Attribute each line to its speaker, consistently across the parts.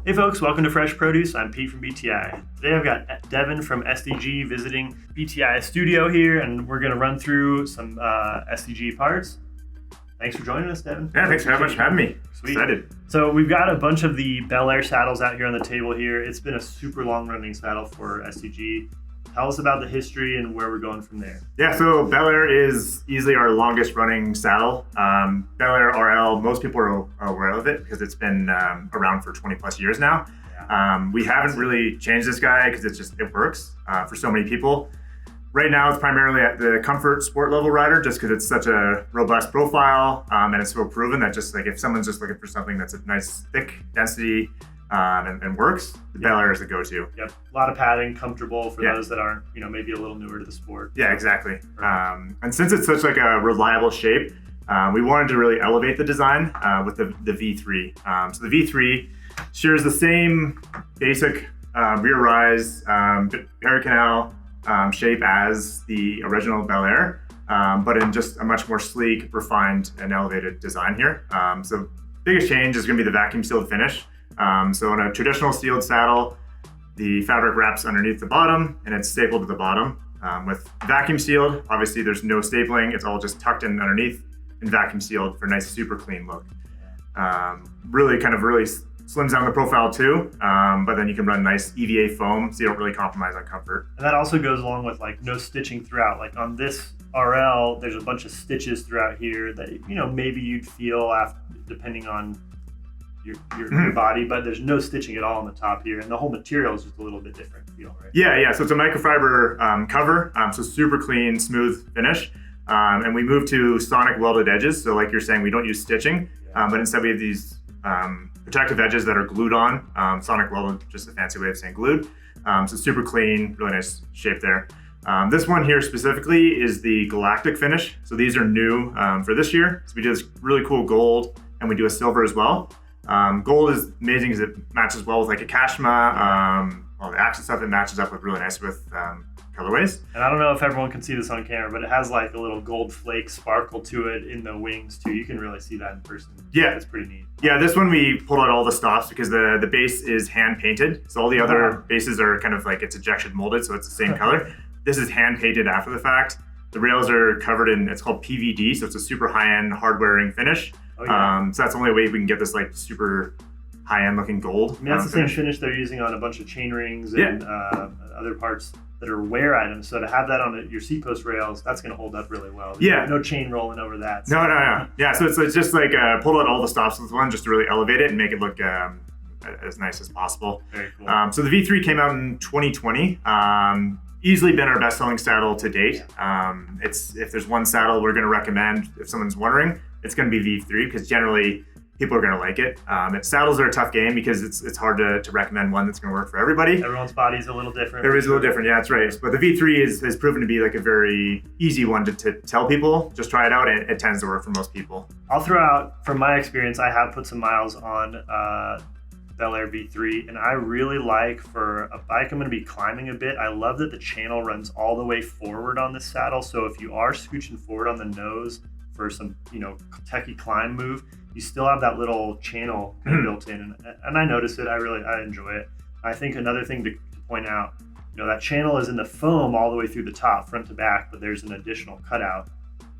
Speaker 1: Hey folks, welcome to Fresh Produce. I'm Pete from BTI. Today I've got Devyn from SDG visiting BTI studio here, and we're going to run through some SDG parts. Thanks for joining us, Devyn.
Speaker 2: Yeah, thanks very much for having me.
Speaker 1: Sweet.
Speaker 2: Excited.
Speaker 1: So we've got a bunch of the BelAir saddles out here on the table here. It's been a super long running saddle for SDG. Tell us about the history and where we're going from there.
Speaker 2: Yeah, so Bel-Air is easily our longest running saddle. BelAir RL, most people are aware of it because it's been around for 20 plus years now. Yeah. We haven't really changed this guy because it works for so many people. Right now, it's primarily at the comfort sport level rider just because it's such a robust profile and it's so proven that just like if someone's just looking for something that's a nice thick density and works, the Bel-Air is the go-to.
Speaker 1: Yep, a lot of padding, comfortable for those that aren't, maybe a little newer to the sport.
Speaker 2: Yeah, exactly. And since it's such like a reliable shape, we wanted to really elevate the design with the V3. So the V3 shares the same basic rear rise pericanal shape as the original Bel-Air, but in just a much more sleek, refined, and elevated design here. So biggest change is going to be the vacuum sealed finish. So in a traditional sealed saddle, the fabric wraps underneath the bottom and it's stapled to the bottom. With vacuum sealed, obviously there's no stapling. It's all just tucked in underneath and vacuum sealed for a nice, super clean look. Really slims down the profile too, but then you can run nice EVA foam so you don't really compromise on comfort.
Speaker 1: And that also goes along with like no stitching throughout. Like on this RL, there's a bunch of stitches throughout here that, maybe you'd feel after, depending on your body, but there's no stitching at all on the top here, and the whole material is just a little bit different feel, right?
Speaker 2: Yeah. So it's a microfiber cover, so super clean, smooth finish, and we moved to sonic welded edges. So like you're saying, we don't use stitching, but instead we have these protective edges that are glued on. Sonic welded, just a fancy way of saying glued. So super clean, really nice shape there. This one here specifically is the galactic finish. So these are new for this year. So we do this really cool gold, and we do a silver as well. Gold is amazing because it matches well with like a cashma. All the accent stuff, it matches up really nice with colorways.
Speaker 1: And I don't know if everyone can see this on camera, but it has like a little gold flake sparkle to it in the wings too. You can really see that in person.
Speaker 2: Yeah,
Speaker 1: it's pretty neat.
Speaker 2: Yeah, this one we pulled out all the stops because the base is hand painted. So all the other bases are kind of like it's injection molded, so it's the same color. This is hand painted after the fact. The rails are covered in, it's called PVD, so it's a super high-end hard-wearing finish. So that's the only way we can get this like super high-end looking gold.
Speaker 1: I mean, that's the same finish they're using on a bunch of chain rings and other parts that are wear items. So to have that on your seat post rails, that's going to hold up really well. There's no chain rolling over that.
Speaker 2: So. No. Yeah, so it's just like pulled out all the stops with one just to really elevate it and make it look as nice as possible.
Speaker 1: Very cool.
Speaker 2: So the V3 came out in 2020. Easily been our best-selling saddle to date. If there's one saddle we're going to recommend, if someone's wondering, it's going to be V3 because generally people are going to like it. Saddles are a tough game because it's hard to recommend one that's going to work for everybody.
Speaker 1: Everyone's body's a little different.
Speaker 2: Everybody's a little different, yeah, that's right. But the V3 has proven to be like a very easy one to tell people. Just try it out, and it tends to work for most people.
Speaker 1: I'll throw out, from my experience, I have put some miles on BelAir V3, and I really like, for a bike I'm going to be climbing a bit, I love that the channel runs all the way forward on this saddle. So if you are scooching forward on the nose for some techie climb move, you still have that little channel built in, and I notice it. I enjoy it. I think another thing to point out, that channel is in the foam all the way through the top, front to back, but there's an additional cutout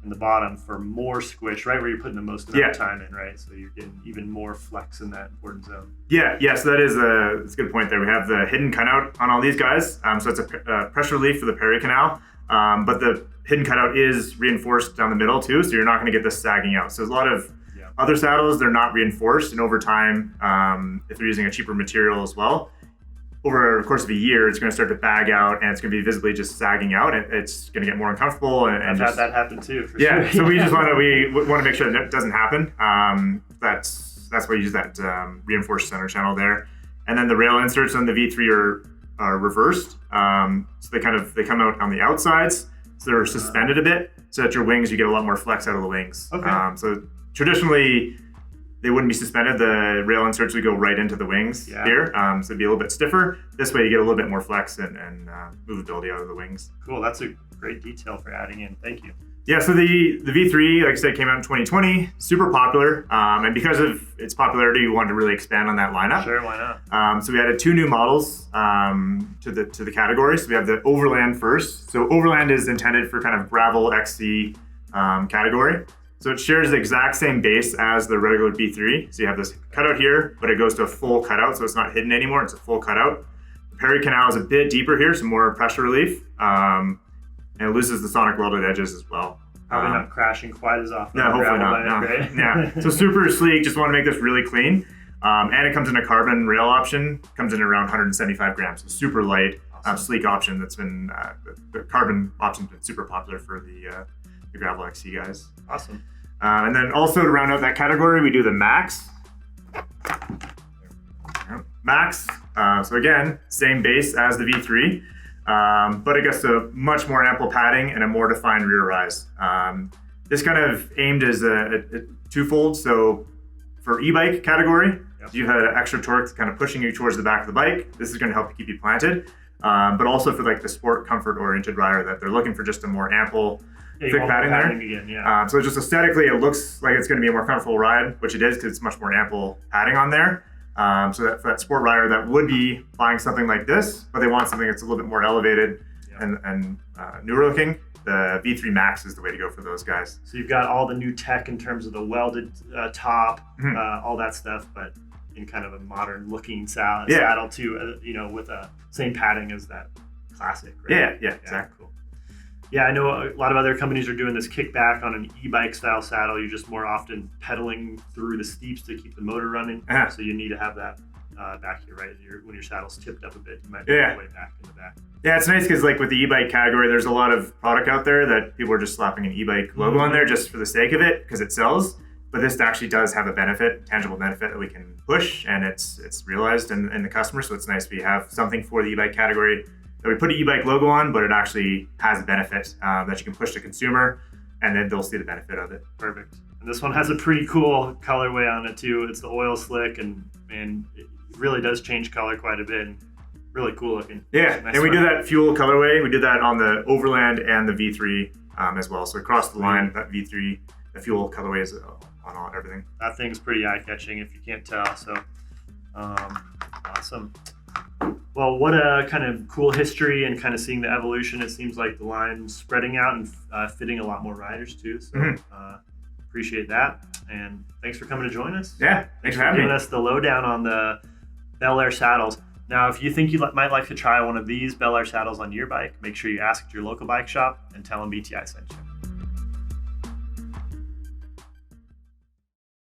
Speaker 1: in the bottom for more squish, right where you're putting the most amount of time in, right? So you're getting even more flex in that important zone.
Speaker 2: Yeah, so that's a good point there. We have the hidden cutout on all these guys. So it's a pressure relief for the pericanal, but the hidden cutout is reinforced down the middle too, so you're not going to get this sagging out. So there's a lot of other saddles, they're not reinforced, and over time, if they're using a cheaper material as well, over the course of a year, it's going to start to bag out, and it's going to be visibly just sagging out, and it's going to get more uncomfortable.
Speaker 1: I've had that happen too. For
Speaker 2: sure.
Speaker 1: So
Speaker 2: we want to make sure that doesn't happen. That's why you use that reinforced center channel there, and then the rail inserts on the V3 are reversed. So they come out on the outsides, so they're suspended a bit, so that your wings, you get a lot more flex out of the wings.
Speaker 1: Okay.
Speaker 2: So traditionally, they wouldn't be suspended. The rail inserts would go right into the wings here. So it'd be a little bit stiffer. This way you get a little bit more flex and movability out of the wings.
Speaker 1: Cool, that's a great detail for adding in. Thank you.
Speaker 2: Yeah, so the V3, like I said, came out in 2020, super popular, and because of its popularity, we wanted to really expand on that lineup.
Speaker 1: Sure, why not?
Speaker 2: So we added 2 new models to the category. So we have the Overland first. So Overland is intended for kind of gravel XC category. So it shares the exact same base as the regular B3. So you have this cutout here, but it goes to a full cutout, so it's not hidden anymore. It's a full cutout. The Perry canal is a bit deeper here, so more pressure relief. And it loses the sonic welded edges as well.
Speaker 1: Probably not crashing quite as often.
Speaker 2: No, hopefully not. No.
Speaker 1: Right?
Speaker 2: Yeah. So super sleek. Just want to make this really clean. And it comes in a carbon rail option. Comes in around 175 grams. So super light,
Speaker 1: Awesome.
Speaker 2: sleek option. That's been the carbon option's been super popular for the gravel XC guys.
Speaker 1: Awesome.
Speaker 2: And then also to round out that category, we do the Max. Max. So again, same base as the V3. But it gets a much more ample padding and a more defined rear rise. This kind of aimed as a twofold. So for e-bike category, you had extra torque kind of pushing you towards the back of the bike. This is going to help keep you planted. But also for like the sport comfort oriented rider that they're looking for just a more ample, thick padding there.
Speaker 1: Again,
Speaker 2: so just aesthetically, it looks like it's going to be a more comfortable ride, which it is because it's much more ample padding on there. So that for that sport rider that would be buying something like this, but they want something that's a little bit more elevated and newer looking, the V3 Max is the way to go for those guys.
Speaker 1: So you've got all the new tech in terms of the welded top, all that stuff, but in kind of a modern looking saddle too, with the same padding as that classic, right?
Speaker 2: Yeah, exactly.
Speaker 1: Cool. Yeah, I know a lot of other companies are doing this kickback on an e-bike style saddle. You're just more often pedaling through the steeps to keep the motor running. So you need to have that back here, right? When your saddle's tipped up a bit, you might be all the way back in the back.
Speaker 2: Yeah, it's nice because like with the e-bike category, there's a lot of product out there that people are just slapping an e-bike logo on there just for the sake of it because it sells. But this actually does have a benefit, tangible benefit that we can push, and it's realized in the customer. So it's nice we have something for the e-bike category that we put an e-bike logo on, but it actually has a benefit that you can push to consumer, and then they'll see the benefit of it.
Speaker 1: Perfect. And this one has a pretty cool colorway on it too. It's the oil slick, and it really does change color quite a bit. And really cool looking. Yeah, nice
Speaker 2: and we do that fuel colorway. We did that on the Overland and the V3 as well. So across the line, that V3, the fuel colorway is on all everything.
Speaker 1: That thing's pretty eye-catching if you can't tell. So awesome. Well, what a kind of cool history and kind of seeing the evolution. It seems like the line's spreading out and fitting a lot more riders too. So appreciate that. And thanks for coming to join us.
Speaker 2: Yeah, thanks for having
Speaker 1: giving us the lowdown on the Bel-Air saddles. Now, if you think you might like to try one of these Bel-Air saddles on your bike, make sure you ask at your local bike shop and tell them BTI sent you.